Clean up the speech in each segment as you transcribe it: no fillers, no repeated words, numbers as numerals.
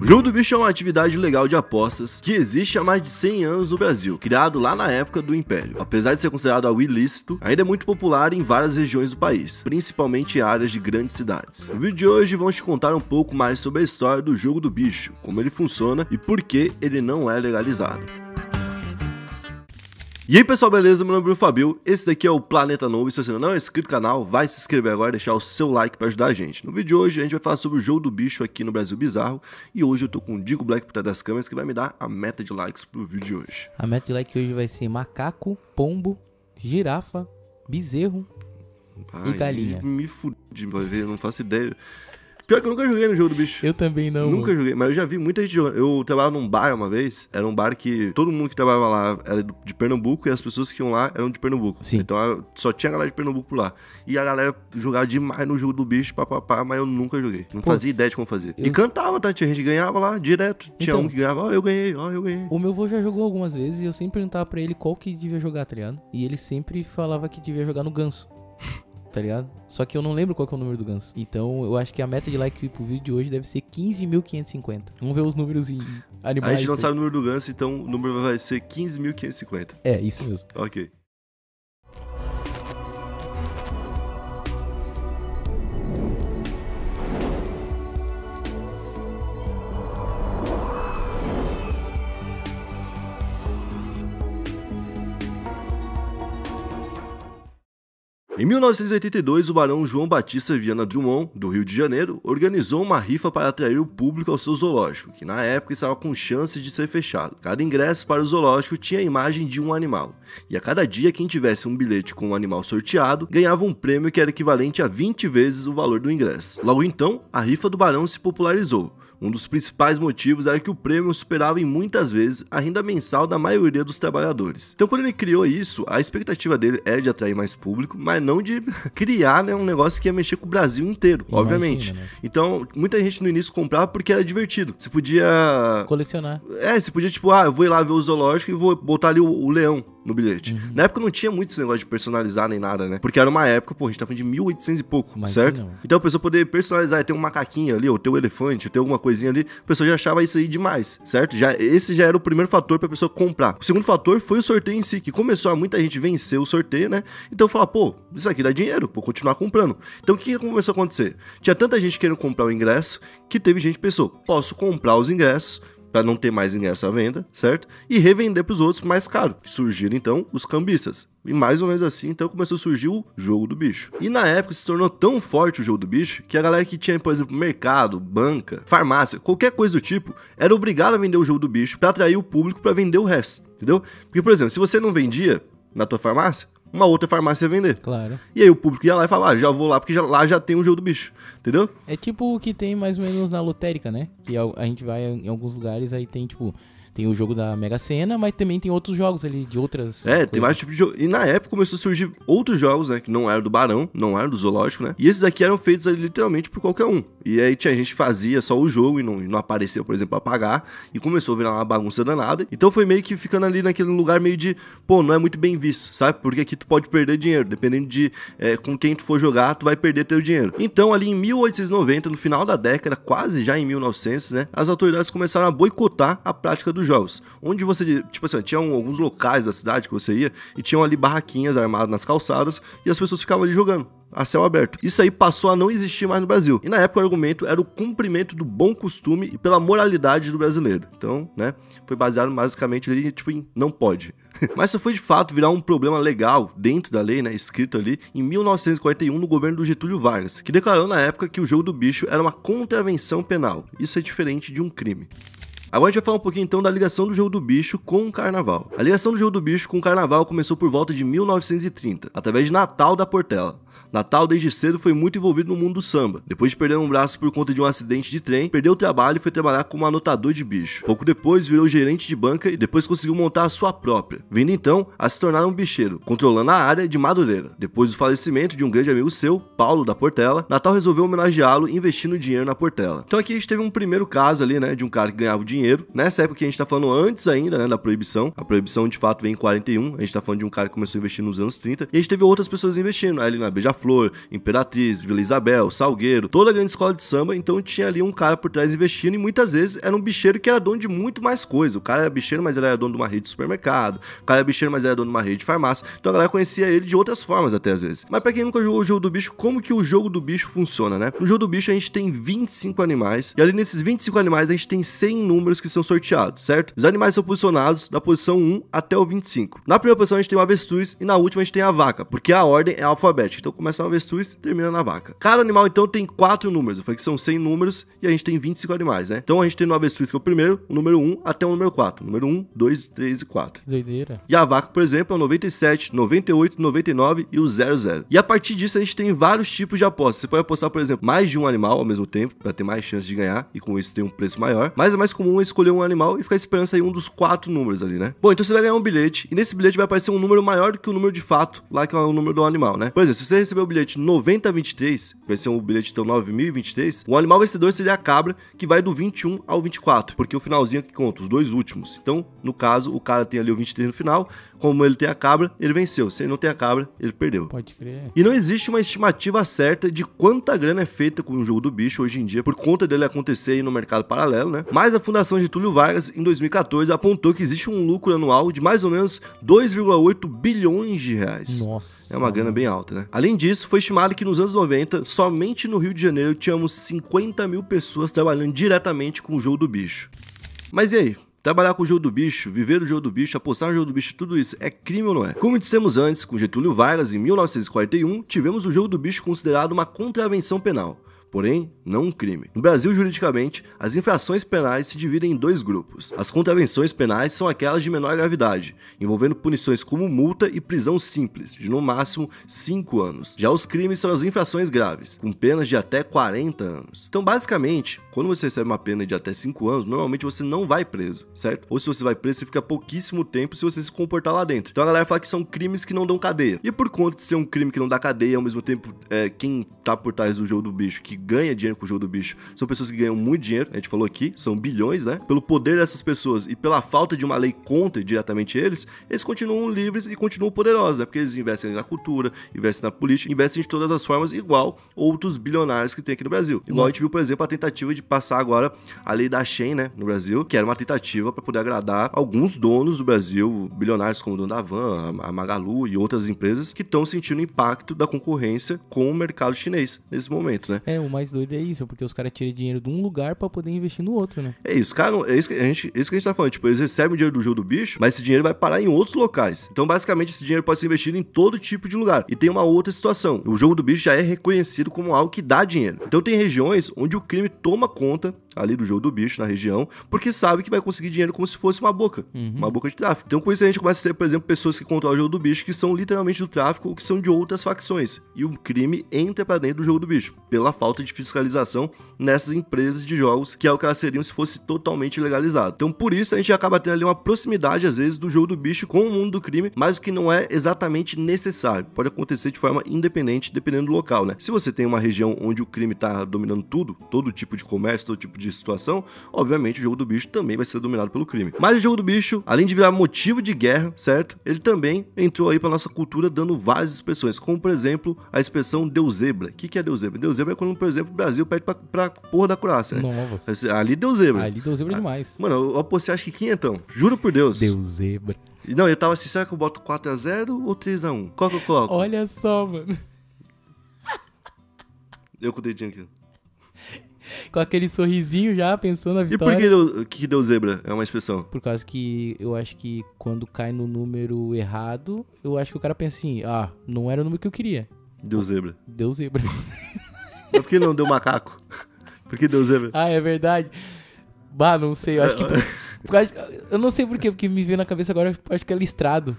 O jogo do bicho é uma atividade legal de apostas que existe há mais de 100 anos no Brasil, criado lá na época do Império. Apesar de ser considerado algo ilícito, ainda é muito popular em várias regiões do país, principalmente em áreas de grandes cidades. No vídeo de hoje vamos te contar um pouco mais sobre a história do jogo do bicho, como ele funciona e por que ele não é legalizado. E aí pessoal, beleza? Meu nome é Bruno Fabio, esse daqui é o Planeta Novo e se você não é inscrito no canal, vai se inscrever agora e deixar o seu like para ajudar a gente. No vídeo de hoje a gente vai falar sobre o jogo do bicho aqui no Brasil Bizarro e hoje eu tô com o Digo Black por trás das câmeras que vai me dar a meta de likes pro vídeo de hoje. A meta de like hoje vai ser macaco, pombo, girafa, bezerro e galinha. Me fudi, eu não faço ideia. Pior que eu nunca joguei no jogo do bicho. Eu também não. Nunca joguei, mas eu já vi muita gente jogando. Eu trabalhava num bar uma vez, era um bar que todo mundo que trabalhava lá era de Pernambuco e as pessoas que iam lá eram de Pernambuco. Sim. Então só tinha galera de Pernambuco por lá. E a galera jogava demais no jogo do bicho, papapá, mas eu nunca joguei. Não fazia ideia de como fazer. E cantava, tá? Tinha gente que ganhava lá direto. Tinha um que ganhava, ó, eu ganhei. O meu avô já jogou algumas vezes e eu sempre perguntava pra ele qual que devia jogar, tá ligado? E ele sempre falava que devia jogar no ganso. Tá ligado? Só que eu não lembro qual que é o número do ganso. Então eu acho que a meta de like pro vídeo de hoje deve ser 15.550. Vamos ver os números em animais. A gente não sabe o número do ganso, então o número vai ser 15.550. É, isso mesmo. Ok. Em 1982, o barão João Batista Viana Drummond, do Rio de Janeiro, organizou uma rifa para atrair o público ao seu zoológico, que na época estava com chance de ser fechado. Cada ingresso para o zoológico tinha a imagem de um animal, e a cada dia quem tivesse um bilhete com um animal sorteado ganhava um prêmio que era equivalente a 20 vezes o valor do ingresso. Logo então, a rifa do barão se popularizou. Um dos principais motivos era que o prêmio superava em muitas vezes a renda mensal da maioria dos trabalhadores. Então quando ele criou isso, a expectativa dele era de atrair mais público, mas não de criar, né, um negócio que ia mexer com o Brasil inteiro, obviamente. Né? Então muita gente no início comprava porque era divertido. Você podia colecionar. Você podia tipo, eu vou ir lá ver o zoológico e vou botar ali o leão no bilhete. Na época não tinha muito esse negócio de personalizar nem nada, né? Porque era uma época, a gente tá falando de 1800 e pouco, certo? Não. Então a pessoa poder personalizar, ter um macaquinho ali, ou ter um elefante, ou ter alguma coisinha ali, a pessoa já achava isso aí demais, certo? Esse já era o primeiro fator pra pessoa comprar. O segundo fator foi o sorteio em si, que começou a muita gente vencer o sorteio, né? Então falar, isso aqui dá dinheiro, vou continuar comprando. Então o que começou a acontecer? Tinha tanta gente querendo comprar o ingresso, que teve gente que pensou, posso comprar os ingressos, para não ter mais ingresso à venda, certo? E revender para os outros mais caro. Surgiram então os cambistas. E mais ou menos assim, então começou a surgir o jogo do bicho. E na época se tornou tão forte o jogo do bicho que a galera que tinha, por exemplo, mercado, banca, farmácia, qualquer coisa do tipo, era obrigada a vender o jogo do bicho para atrair o público para vender o resto, entendeu? Porque, por exemplo, se você não vendia na tua farmácia, uma outra farmácia ia vender. Claro. E aí o público ia lá e falava, já vou lá, porque lá já tem o jogo do bicho, entendeu? É tipo o que tem mais ou menos na lotérica, né? Que a gente vai em alguns lugares, aí tem tipo... Tem o jogo da Mega Sena, mas também tem outros jogos ali, de outras coisas. Tem vários tipos de jogo. E na época começou a surgir outros jogos, né? Que não eram do Barão, não eram do Zoológico, né? E esses aqui eram feitos ali, literalmente por qualquer um. E aí tinha gente que fazia só o jogo e não aparecia, por exemplo, pra pagar. E começou a virar uma bagunça danada. Então foi meio que ficando ali naquele lugar meio de... não é muito bem visto, sabe? Porque aqui tu pode perder dinheiro. Dependendo de com quem tu for jogar, tu vai perder teu dinheiro. Então ali em 1890, no final da década, quase já em 1900, né? As autoridades começaram a boicotar a prática dos jogos. Onde você, tipo assim, tinha alguns locais da cidade que você ia e tinham ali barraquinhas armadas nas calçadas e as pessoas ficavam ali jogando a céu aberto. Isso aí passou a não existir mais no Brasil. E na época o argumento era o cumprimento do bom costume e pela moralidade do brasileiro. Então, né, foi baseado basicamente ali, tipo, em não pode. Mas isso foi de fato virar um problema legal dentro da lei, né, escrito ali em 1941 no governo do Getúlio Vargas, que declarou na época que o jogo do bicho era uma contravenção penal. Isso é diferente de um crime. Agora a gente vai falar um pouquinho então da ligação do jogo do bicho com o carnaval. A ligação do jogo do bicho com o carnaval começou por volta de 1930, através de Natal da Portela. Natal, desde cedo, foi muito envolvido no mundo do samba. Depois de perder um braço por conta de um acidente de trem, perdeu o trabalho e foi trabalhar como anotador de bicho. Pouco depois, virou gerente de banca e depois conseguiu montar a sua própria, vindo então a se tornar um bicheiro, controlando a área de Madureira. Depois do falecimento de um grande amigo seu, Paulo da Portela, Natal resolveu homenageá-lo investindo dinheiro na Portela. Então aqui a gente teve um primeiro caso ali, né, de um cara que ganhava dinheiro. Nessa época que a gente tá falando antes ainda, né, da proibição. A proibição de fato vem em 41, a gente tá falando de um cara que começou a investir nos anos 30. E a gente teve outras pessoas investindo, ali na Beija-Flor, Beija-Flor, Imperatriz, Vila Isabel, Salgueiro, toda a grande escola de samba, então tinha ali um cara por trás investindo e muitas vezes era um bicheiro que era dono de muito mais coisa. O cara era bicheiro, mas ele era dono de uma rede de supermercado, o cara era bicheiro, mas era dono de uma rede de farmácia, então a galera conhecia ele de outras formas até às vezes. Mas pra quem nunca jogou o jogo do bicho, como que o jogo do bicho funciona, né? No jogo do bicho a gente tem 25 animais e ali nesses 25 animais a gente tem 100 números que são sorteados, certo? Os animais são posicionados da posição 1 até o 25. Na primeira posição a gente tem o avestruz e na última a gente tem a vaca, porque a ordem é alfabética. Então começa no avestruz e termina na vaca. Cada animal então tem 4 números. Eu falei que são 100 números e a gente tem 25 animais, né? Então a gente tem no avestruz que é o primeiro, o número 1 até o número 4. Número 1, 2, 3 e 4. Doideira. E a vaca, por exemplo, é o 97, 98, 99 e o 00. E a partir disso a gente tem vários tipos de apostas. Você pode apostar, por exemplo, mais de um animal ao mesmo tempo, para ter mais chance de ganhar e com isso ter um preço maior. Mas é mais comum escolher um animal e ficar esperando sair um dos 4 números ali, né? Bom, então você vai ganhar um bilhete e nesse bilhete vai aparecer um número maior do que o número de fato, lá que é o número do animal, né? Por exemplo, se você receber o bilhete 9023, vai ser um bilhete então 9023, o animal vencedor seria a cabra, que vai do 21 ao 24, porque o finalzinho que conta, os dois últimos. Então, no caso, o cara tem ali o 23 no final, como ele tem a cabra, ele venceu. Se ele não tem a cabra, ele perdeu. Pode crer. E não existe uma estimativa certa de quanta grana é feita com o jogo do bicho hoje em dia, por conta dele acontecer aí no mercado paralelo, né? Mas a Fundação Getúlio Vargas, em 2014, apontou que existe um lucro anual de mais ou menos 2,8 bilhões de reais. Nossa. É uma grana bem alta, né? Além disso, foi estimado que nos anos 90, somente no Rio de Janeiro, tínhamos 50 mil pessoas trabalhando diretamente com o jogo do bicho. Mas e aí? Trabalhar com o jogo do bicho, viver o jogo do bicho, apostar no jogo do bicho, tudo isso é crime ou não é? Como dissemos antes, com Getúlio Vargas, em 1941, tivemos o jogo do bicho considerado uma contravenção penal. Porém, não um crime. No Brasil, juridicamente, as infrações penais se dividem em 2 grupos. As contravenções penais são aquelas de menor gravidade, envolvendo punições como multa e prisão simples, de no máximo 5 anos. Já os crimes são as infrações graves, com penas de até 40 anos. Então, basicamente, quando você recebe uma pena de até 5 anos, normalmente você não vai preso, certo? Ou se você vai preso, você fica pouquíssimo tempo se você se comportar lá dentro. Então a galera fala que são crimes que não dão cadeia. E por conta de ser um crime que não dá cadeia, ao mesmo tempo, quem tá por trás do jogo do bicho, que ganha dinheiro com o jogo do bicho, são pessoas que ganham muito dinheiro, a gente falou aqui, são bilhões, né? Pelo poder dessas pessoas e pela falta de uma lei contra diretamente eles continuam livres e continuam poderosos, né? Porque eles investem na cultura, investem na política, investem de todas as formas, igual outros bilionários que tem aqui no Brasil. Igual a gente viu, por exemplo, a tentativa de passar agora a lei da Shein, né, no Brasil, que era uma tentativa para poder agradar alguns donos do Brasil, bilionários como o dono da Van, a Magalu e outras empresas que estão sentindo o impacto da concorrência com o mercado chinês nesse momento, né? O mais doido é isso, porque os caras tiram dinheiro de um lugar pra poder investir no outro, né? É isso, cara, é isso que a gente tá falando, tipo, eles recebem o dinheiro do jogo do bicho, mas esse dinheiro vai parar em outros locais. Então, basicamente, esse dinheiro pode ser investido em todo tipo de lugar. E tem uma outra situação, o jogo do bicho já é reconhecido como algo que dá dinheiro. Então, tem regiões onde o crime toma conta ali do jogo do bicho, na região, porque sabe que vai conseguir dinheiro como se fosse uma boca de tráfico. Então, com isso, a gente começa a ser, por exemplo, pessoas que controlam o jogo do bicho, que são literalmente do tráfico ou que são de outras facções. E o crime entra pra dentro do jogo do bicho, pela falta de fiscalização nessas empresas de jogos, que é o que elas seriam se fosse totalmente legalizado. Então, por isso, a gente acaba tendo ali uma proximidade, às vezes, do jogo do bicho com o mundo do crime, mas o que não é exatamente necessário. Pode acontecer de forma independente, dependendo do local, né? Se você tem uma região onde o crime tá dominando tudo, todo tipo de comércio, todo tipo de situação, obviamente o jogo do bicho também vai ser dominado pelo crime. Mas o jogo do bicho, além de virar motivo de guerra, certo? Ele também entrou aí pra nossa cultura dando várias expressões, como, por exemplo, a expressão Deus zebra. O que é Deus zebra? Deus zebra é quando, por exemplo, o Brasil perde pra porra da Croácia, né? Nossa. Ali deu zebra. Ali deu zebra demais. Mano, eu apostei acho que 500, juro por Deus. Deu zebra. Não, eu tava assim, será que eu boto 4-0 ou 3-1? Qual que eu coloco? Olha só, mano. Eu com o dedinho aqui. Com aquele sorrisinho já, pensando na E vitória. por que deu zebra? É uma expressão. Por causa que eu acho que quando cai no número errado, eu acho que o cara pensa assim, não era o número que eu queria. Deu zebra. Deu zebra. Mas por que não deu macaco? Por que deu zebra? É verdade. Não sei, eu acho que... eu não sei por quê, porque me veio na cabeça agora, eu acho que é listrado.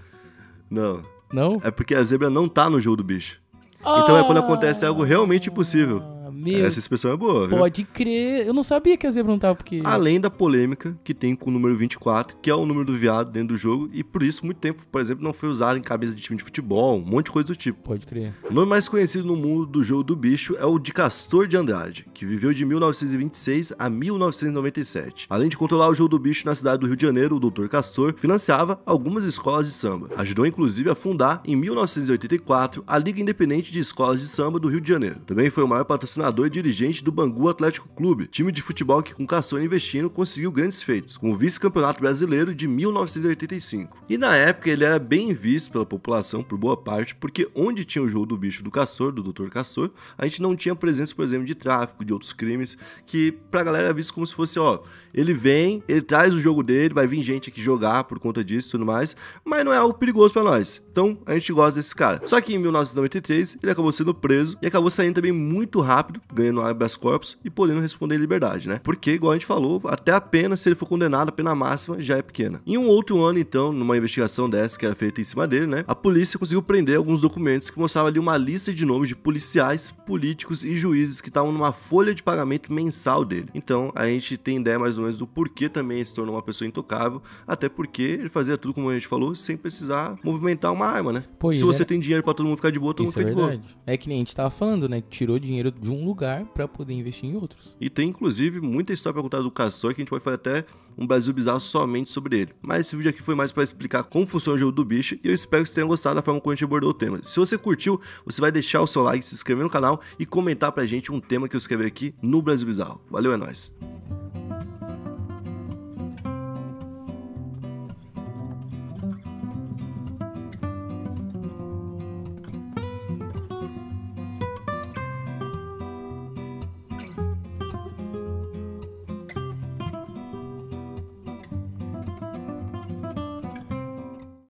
Não. Não? É porque a zebra não tá no jogo do bicho. Então é quando acontece algo realmente impossível. Meu, Essa expressão é boa, viu? pode crer. Eu não sabia que a zebra não tava, porque... Além da polêmica que tem com o número 24, que é o número do viado dentro do jogo, e por isso, muito tempo, por exemplo, não foi usado em cabeça de time de futebol, um monte de coisa do tipo. Pode crer. O nome mais conhecido no mundo do jogo do bicho é o de Castor de Andrade, que viveu de 1926 a 1997. Além de controlar o jogo do bicho na cidade do Rio de Janeiro, o Dr. Castor financiava algumas escolas de samba. Ajudou inclusive a fundar, em 1984, a Liga Independente de Escolas de Samba do Rio de Janeiro. Também foi o maior patrocinador e dirigente do Bangu Atlético Clube, time de futebol que com Castor investindo conseguiu grandes feitos, como o vice-campeonato brasileiro de 1985. E na época ele era bem visto pela população, por boa parte, porque onde tinha o jogo do bicho do Castor, do Dr. Castor, a gente não tinha presença, por exemplo, de tráfico, de outros crimes, que pra galera era visto como se fosse, ó, ele vem, ele traz o jogo dele, vai vir gente aqui jogar por conta disso e tudo mais, mas não é algo perigoso pra nós. Então, a gente gosta desse cara. Só que em 1993, ele acabou sendo preso e acabou saindo também muito rápido, ganhando habeas corpus e podendo responder em liberdade, né? Porque, igual a gente falou, até a pena, se ele for condenado, a pena máxima já é pequena. Em um outro ano, então, numa investigação dessa que era feita em cima dele, né? A polícia conseguiu prender alguns documentos que mostravam ali uma lista de nomes de policiais, políticos e juízes que estavam numa folha de pagamento mensal dele. Então, a gente tem ideia mais ou menos do porquê também ele se tornou uma pessoa intocável, até porque ele fazia tudo, como a gente falou, sem precisar movimentar uma arma, né? Pô, se você tem dinheiro pra todo mundo ficar de boa, todo mundo Isso é fica de boa. verdade. É que nem a gente tava falando, né? Tirou dinheiro de um lugar pra poder investir em outros. E tem, inclusive, muita história pra contar do Castor, que a gente pode fazer até um Brasil Bizarro somente sobre ele. Mas esse vídeo aqui foi mais pra explicar como funciona o jogo do bicho, e eu espero que vocês tenham gostado da forma como a gente abordou o tema. Se você curtiu, você vai deixar o seu like, se inscrever no canal e comentar pra gente um tema que eu escrevi aqui no Brasil Bizarro. Valeu, é nóis!